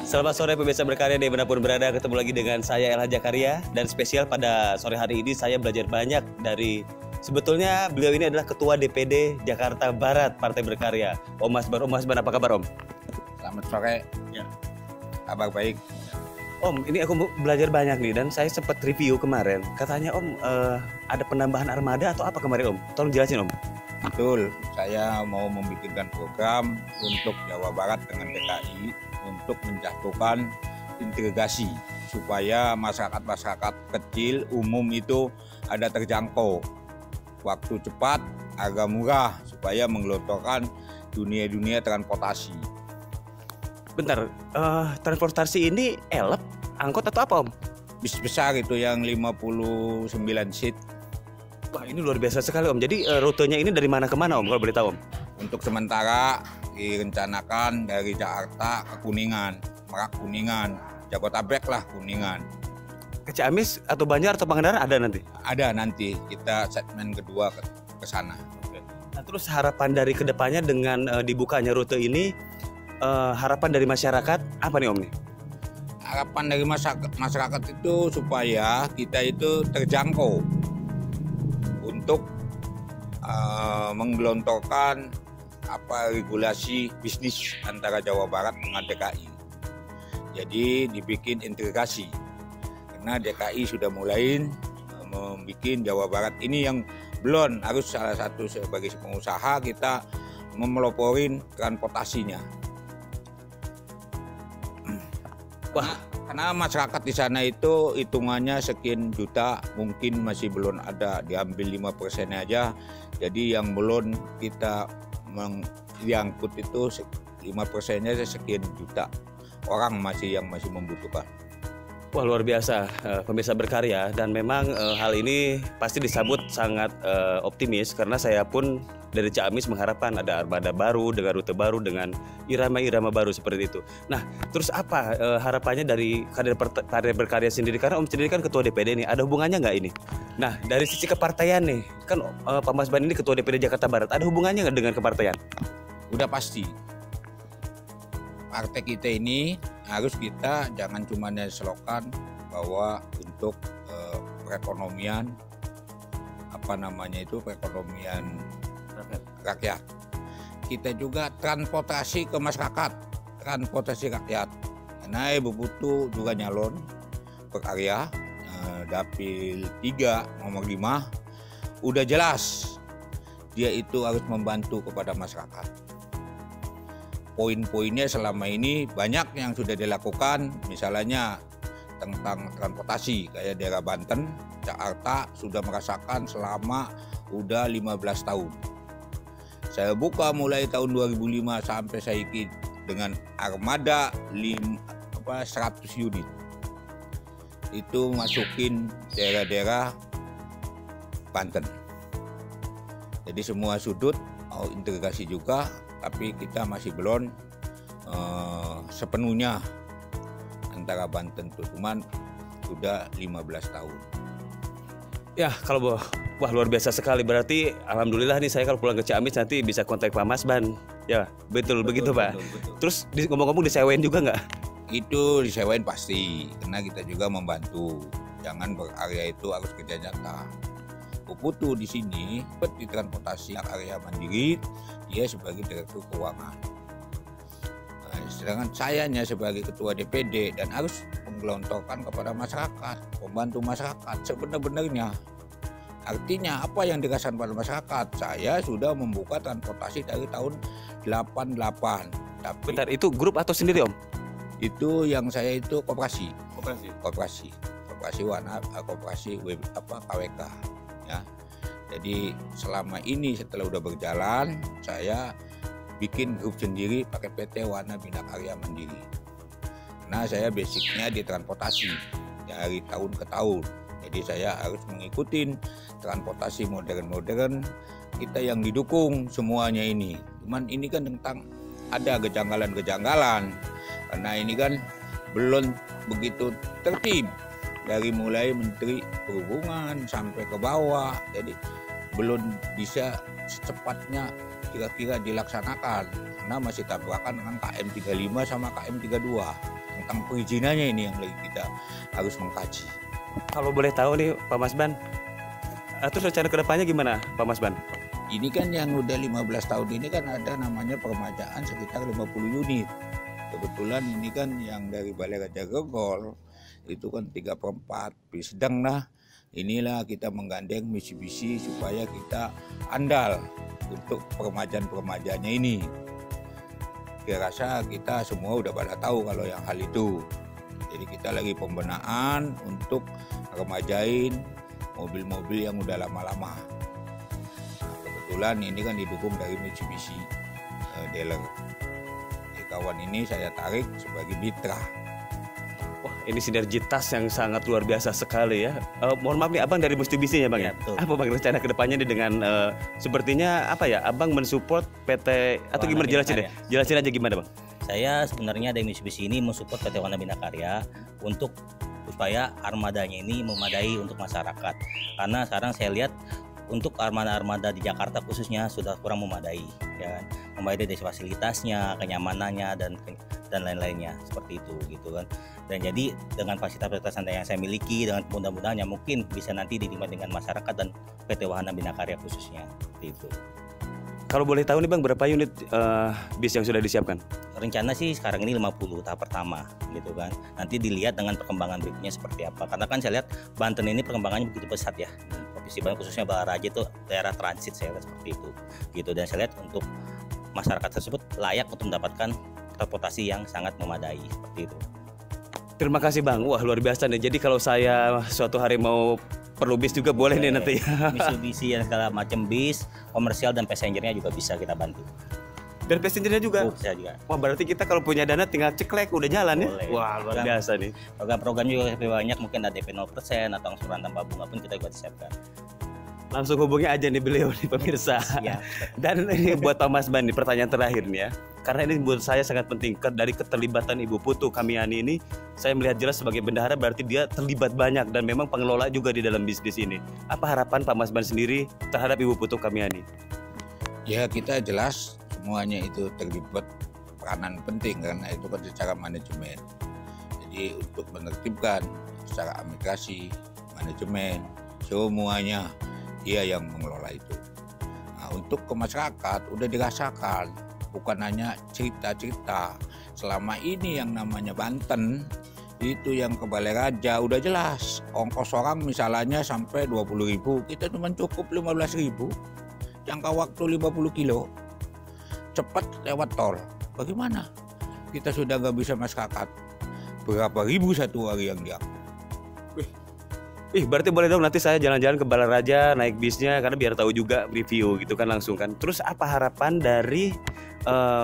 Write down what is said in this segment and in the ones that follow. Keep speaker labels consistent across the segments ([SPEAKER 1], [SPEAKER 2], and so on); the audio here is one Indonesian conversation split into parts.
[SPEAKER 1] Selamat sore pemirsa berkarya dimanapun berada, ketemu lagi dengan saya Elha Jakaria. Dan spesial pada sore hari ini saya belajar banyak dari, sebetulnya beliau ini adalah Ketua DPD Jakarta Barat Partai Berkarya, Om Masban. Om Masban, apa kabar Om?
[SPEAKER 2] Selamat sore.
[SPEAKER 1] Ya.
[SPEAKER 2] Kabar baik.
[SPEAKER 1] Om, ini aku belajar banyak nih dan saya sempat review kemarin. Katanya Om ada penambahan armada atau apa kemarin Om? Tolong jelasin Om.
[SPEAKER 2] Betul, saya mau membuat program untuk Jawa Barat dengan DKI untuk menjatuhkan integrasi supaya masyarakat-masyarakat kecil umum itu ada terjangkau, waktu cepat, harga murah supaya menggelontorkan dunia-dunia transportasi.
[SPEAKER 1] Bentar, transportasi ini elep, angkot atau apa Om?
[SPEAKER 2] Bis besar itu yang 59 seat.
[SPEAKER 1] Wah, ini luar biasa sekali Om. Jadi rutenya ini dari mana ke mana Om, kalau boleh tahu Om?
[SPEAKER 2] Untuk sementara direncanakan dari Jakarta ke Kuningan, Merak Kuningan, Jabodetabek lah Kuningan.
[SPEAKER 1] Ke Ciamis atau Banjar atau Pangandaran ada nanti?
[SPEAKER 2] Ada nanti kita segmen kedua ke sana.
[SPEAKER 1] Nah, terus harapan dari kedepannya dengan dibukanya rute ini, harapan dari masyarakat apa nih Om nih?
[SPEAKER 2] Harapan dari masyarakat itu supaya kita itu terjangkau untuk menggelontorkan regulasi bisnis antara Jawa Barat dengan DKI. Jadi dibikin integrasi karena DKI sudah mulai membuat Jawa Barat ini yang belum, harus salah satu sebagai pengusaha kita memeloporin transportasinya. Wah, karena masyarakat di sana itu hitungannya sekian juta, mungkin masih belum ada, diambil 5% aja. Jadi yang belum kita diangkut itu 5%-nya sekian juta orang yang masih membutuhkan.
[SPEAKER 1] Wah, luar biasa pemirsa berkarya, dan memang hal ini pasti disambut sangat optimis karena saya pun dari Ciamis mengharapkan ada armada baru dengan rute baru dengan irama-irama baru seperti itu. Nah, terus apa harapannya dari kader berkarya sendiri, karena Om sendiri kan Ketua DPD nih, ada hubungannya nggak ini? Nah, dari sisi kepartaian nih, kan Pak Masban ini Ketua DPD Jakarta Barat, ada hubungannya nggak dengan kepartaian?
[SPEAKER 2] Udah pasti. Partai kita ini harus kita jangan cuma slogan bahwa untuk perekonomian perekonomian rakyat. Kita juga transportasi ke masyarakat, transportasi rakyat. Karena Ibu Putu juga nyalon berkarya, dapil 3 nomor 5, udah jelas dia itu harus membantu kepada masyarakat. Poin-poinnya selama ini banyak yang sudah dilakukan, misalnya tentang transportasi, kayak daerah Banten, Jakarta sudah merasakan selama udah 15 tahun. Saya buka mulai tahun 2005 sampai saiki dengan armada 100 unit. Itu masukin daerah-daerah Banten. Jadi semua sudut mau integrasi juga, tapi kita masih belum sepenuhnya antara Banten itu, cuman sudah 15 tahun.
[SPEAKER 1] Ya, kalau wah luar biasa sekali, berarti alhamdulillah nih saya kalau pulang ke Ciamis nanti bisa kontak Pak Masban. Ya, betul begitu Pak. Betul. Terus ngomong-ngomong disewain juga nggak?
[SPEAKER 2] Itu disewain pasti, karena kita juga membantu. Jangan berkarya itu harus kerja nyata. Putu di sini di transportasi area mandiri, dia sebagai direktur keuangan. Nah, sedangkan sayanya sebagai ketua DPD dan harus menggelontorkan kepada masyarakat, membantu masyarakat sebenar-benarnya. Artinya apa yang dirasakan pada masyarakat? Saya sudah membuka transportasi dari tahun 88. Tapi
[SPEAKER 1] bentar, itu grup atau sendiri Om?
[SPEAKER 2] Itu yang saya itu koperasi warna koperasi KWK. Ya, jadi selama ini setelah udah berjalan, saya bikin grup sendiri pakai PT Wana Bina Karya Mandiri. Nah, saya basicnya di transportasi dari tahun ke tahun. Jadi saya harus mengikuti transportasi modern-modern kita yang didukung semuanya ini. Cuman ini kan tentang ada kejanggalan-kejanggalan karena ini kan belum begitu tertib. Dari mulai Menteri Perhubungan sampai ke bawah, jadi belum bisa secepatnya kira-kira dilaksanakan karena masih tabrakan dengan KM 35 sama KM 32 yang tentang perizinannya ini yang lagi kita harus mengkaji.
[SPEAKER 1] Kalau boleh tahu nih Pak Masban, terus rencana kedepannya gimana Pak Masban?
[SPEAKER 2] Ini kan yang udah 15 tahun ini kan ada namanya permajaan sekitar 50 unit. Kebetulan ini kan yang dari Balai Raja Grogol itu kan 3/4 sedang lah. Inilah kita menggandeng Mitsubishi supaya kita andal untuk permajaan-permajaannya ini. Saya rasa kita semua udah pada tahu kalau yang hal itu. Jadi kita lagi pembenahan untuk remajain mobil-mobil yang udah lama-lama. Nah, kebetulan ini kan didukung dari Mitsubishi dealer. Kawan ini saya tarik sebagai mitra.
[SPEAKER 1] Wah, ini sinergitas yang sangat luar biasa sekali ya. Mohon maaf nih, Abang dari Mitsubishi ya Bang ya?
[SPEAKER 3] Betul.
[SPEAKER 1] Apa Bang rencana kedepannya nih dengan sepertinya apa ya? Abang mensupport PT atau
[SPEAKER 3] Wahana
[SPEAKER 1] gimana, jelasin deh?
[SPEAKER 3] Binakarya.
[SPEAKER 1] Jelasin aja gimana Bang?
[SPEAKER 3] Saya sebenarnya dari Mitsubishi ini mensupport PT Wahana Binakarya untuk supaya armadanya ini memadai untuk masyarakat. Karena sekarang saya lihat untuk armada-armada di Jakarta khususnya sudah kurang memadai, ya kan? Memadai dari fasilitasnya, kenyamanannya dan lain-lainnya seperti itu gitu kan. Dan jadi dengan fasilitas yang saya miliki, dengan mudah-mudahan yang mungkin bisa nanti dinikmati dengan masyarakat dan PT Wahana Binakarya khususnya seperti itu.
[SPEAKER 1] Kalau boleh tahu nih Bang, berapa unit bis yang sudah disiapkan?
[SPEAKER 3] Rencana sih sekarang ini 50 tahap pertama gitu kan. Nanti dilihat dengan perkembangan berikutnya seperti apa. Karena kan saya lihat Banten ini perkembangannya begitu pesat ya. Provinsi Banten khususnya Balaraja itu daerah transit saya lihat seperti itu. Gitu, dan saya lihat untuk masyarakat tersebut layak untuk mendapatkan transportasi yang sangat memadai seperti itu.
[SPEAKER 1] Terima kasih Bang. Wah, luar biasa nih. Jadi kalau saya suatu hari mau perlu bis juga boleh nih nanti ya.
[SPEAKER 3] Mitsubishi yang segala macam bis, komersial dan passengernya juga bisa kita bantu.
[SPEAKER 1] Dan passengernya juga?
[SPEAKER 3] Bisa juga.
[SPEAKER 1] Wah, berarti kita kalau punya dana tinggal ceklek udah jalan ya?
[SPEAKER 3] Boleh.
[SPEAKER 1] Wah, luar biasa nih.
[SPEAKER 3] Program-program juga lebih banyak, mungkin ada DP 0% atau angsuran tanpa bunga pun kita juga disiapkan.
[SPEAKER 1] Langsung hubungi aja nih beliau nih pemirsa.
[SPEAKER 3] Ya.
[SPEAKER 1] Dan ini buat Pak Masban nih, pertanyaan terakhir nih ya. Karena ini buat saya sangat penting. Dari keterlibatan Ibu Putu Kamiani ini, saya melihat jelas sebagai bendahara berarti dia terlibat banyak dan memang pengelola juga di dalam bisnis ini. Apa harapan Pak Masban sendiri terhadap Ibu Putu Kamiani?
[SPEAKER 2] Ya kita jelas semuanya itu terlibat peranan penting karena itu kan secara manajemen. Jadi untuk menertibkan secara administrasi, manajemen, semuanya dia yang mengelola itu. Nah, untuk ke masyarakat udah dirasakan, bukan hanya cerita-cerita. Selama ini yang namanya Banten itu yang ke Balai Raja udah jelas. Ongkos orang misalnya sampai 20.000, kita cuma cukup 15.000. Jangka waktu 50 kilo. Cepat lewat tol. Bagaimana? Kita sudah nggak bisa masyarakat. Berapa ribu satu hari yang diangkut.
[SPEAKER 1] Berarti boleh dong nanti saya jalan-jalan ke Balai Raja naik bisnya karena biar tahu juga review gitu kan langsung kan. Terus apa harapan dari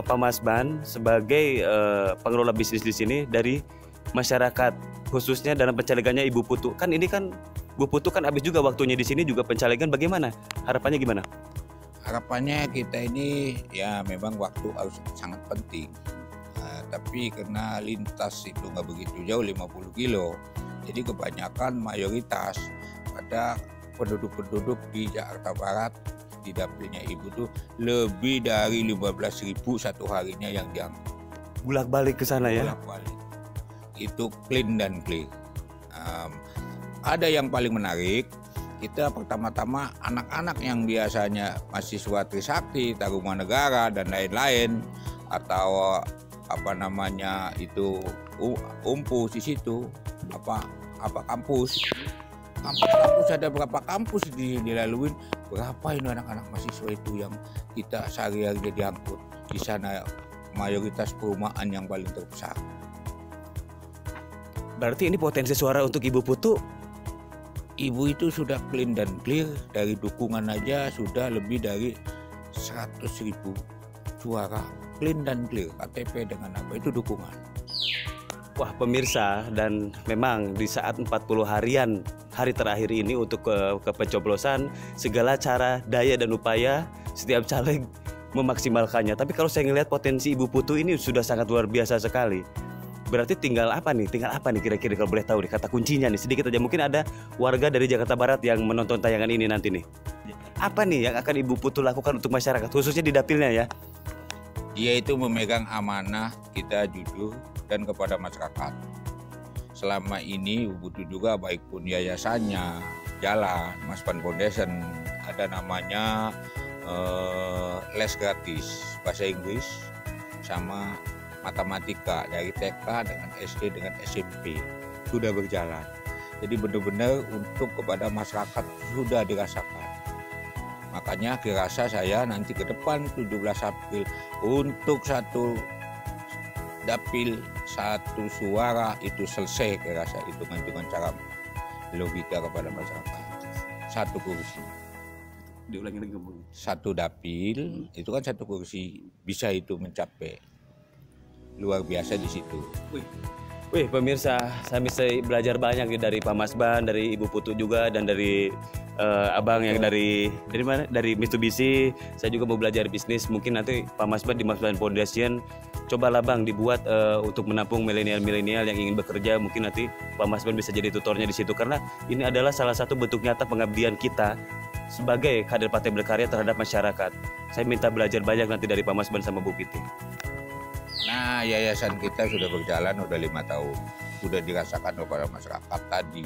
[SPEAKER 1] Pak Masban sebagai pengelola bisnis di sini dari masyarakat khususnya dalam pencalegannya Ibu Putu? Kan ini kan Bu Putu kan habis juga waktunya di sini juga pencalegan, bagaimana? Harapannya gimana?
[SPEAKER 2] Harapannya kita ini ya memang waktu harus sangat penting. Tapi karena lintas itu nggak begitu jauh 50 kilo. Jadi kebanyakan mayoritas pada penduduk-penduduk di Jakarta Barat di dapilnya Ibu tuh lebih dari 15.000 satu harinya yang diangkut.
[SPEAKER 1] Bolak-balik ke sana ya?
[SPEAKER 2] Bolak-balik. Itu clean dan clear. Ada yang paling menarik, kita pertama-tama anak-anak yang biasanya mahasiswa Trisakti, Tarumanegara dan lain-lain atau apa namanya itu umpus di situ apa kampus ada berapa kampus dilaluin, berapa ini anak-anak mahasiswa itu yang kita sehari-hari diangkut di sana, mayoritas perumahan yang paling terbesar.
[SPEAKER 1] Berarti ini potensi suara untuk Ibu Putu.
[SPEAKER 2] Ibu itu sudah clean dan clear, dari dukungan aja sudah lebih dari 100.000 suara clean dan clear. KTP dengan apa itu dukungan.
[SPEAKER 1] Wah pemirsa, dan memang di saat 40 hari terakhir ini untuk ke pencoblosan, segala cara, daya dan upaya setiap caleg memaksimalkannya. Tapi kalau saya ngelihat potensi Ibu Putu ini sudah sangat luar biasa sekali. Berarti tinggal apa nih kira-kira kalau boleh tahu nih kata kuncinya nih sedikit aja. Mungkin ada warga dari Jakarta Barat yang menonton tayangan ini nanti nih. Apa nih yang akan Ibu Putu lakukan untuk masyarakat khususnya di dapilnya ya?
[SPEAKER 2] Dia itu memegang amanah kita jujur dan kepada masyarakat. Selama ini butuh juga baik pun yayasannya jalan, Mas Pan Foundation, ada namanya les gratis bahasa Inggris sama matematika dari TK dengan SD dengan SMP sudah berjalan. Jadi benar-benar untuk kepada masyarakat sudah dirasakan. Makanya dirasa saya nanti ke depan 17 April untuk satu dapil satu suara itu selesai, dirasa itu dengan cara logika kepada masyarakat. Satu kursi.
[SPEAKER 1] Diulangi lagi ngomongnya.
[SPEAKER 2] Satu dapil itu kan satu kursi bisa itu mencapai luar biasa di situ.
[SPEAKER 1] Wih pemirsa, saya bisa belajar banyak dari Pak Masban, dari Ibu Putu juga, dan dari abang yang dari mana? Dari Mitsubishi. Saya juga mau belajar bisnis. Mungkin nanti Pak Masban di Masban Foundation cobalah bang dibuat untuk menampung milenial-milenial yang ingin bekerja. Mungkin nanti Pak Masban bisa jadi tutornya di situ, karena ini adalah salah satu bentuk nyata pengabdian kita sebagai kader partai berkarya terhadap masyarakat. Saya minta belajar banyak nanti dari Pak Masban sama Bu Piti.
[SPEAKER 2] Nah, yayasan kita sudah berjalan udah 5 tahun. Sudah dirasakan kepada masyarakat tadi,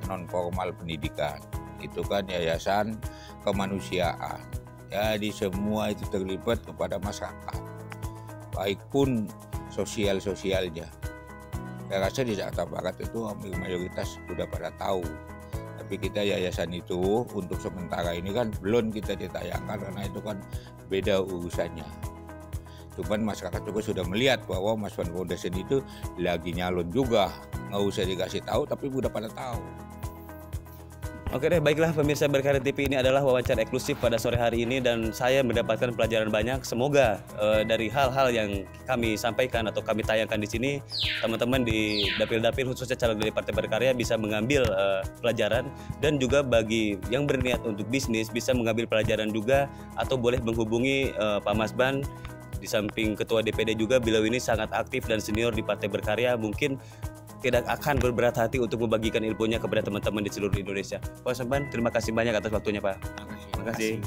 [SPEAKER 2] non formal pendidikan. Itu kan yayasan kemanusiaan. Jadi semua itu terlibat kepada masyarakat. Baik pun sosial-sosialnya. Saya rasa di Jakarta Barat itu hampir mayoritas sudah pada tahu. Tapi kita yayasan itu untuk sementara ini kan belum kita ditayangkan karena itu kan beda urusannya. Cuman masyarakat juga sudah melihat bahwa Mas Pan Foundation itu lagi nyalon juga. Nggak usah dikasih tahu tapi udah pada tahu.
[SPEAKER 1] Oke deh, baiklah pemirsa Berkarya TV, ini adalah wawancara eksklusif pada sore hari ini dan saya mendapatkan pelajaran banyak. Semoga dari hal-hal yang kami sampaikan atau kami tayangkan di sini, teman-teman di dapil-dapil khususnya caleg dari Partai Berkarya bisa mengambil pelajaran, dan juga bagi yang berniat untuk bisnis bisa mengambil pelajaran juga, atau boleh menghubungi Pak Masban. Di samping ketua DPD juga, beliau ini sangat aktif dan senior di Partai Berkarya, mungkin tidak akan berberat hati untuk membagikan ilmunya kepada teman-teman di seluruh Indonesia. Pak Masban, terima kasih banyak atas waktunya Pak.
[SPEAKER 2] Terima kasih.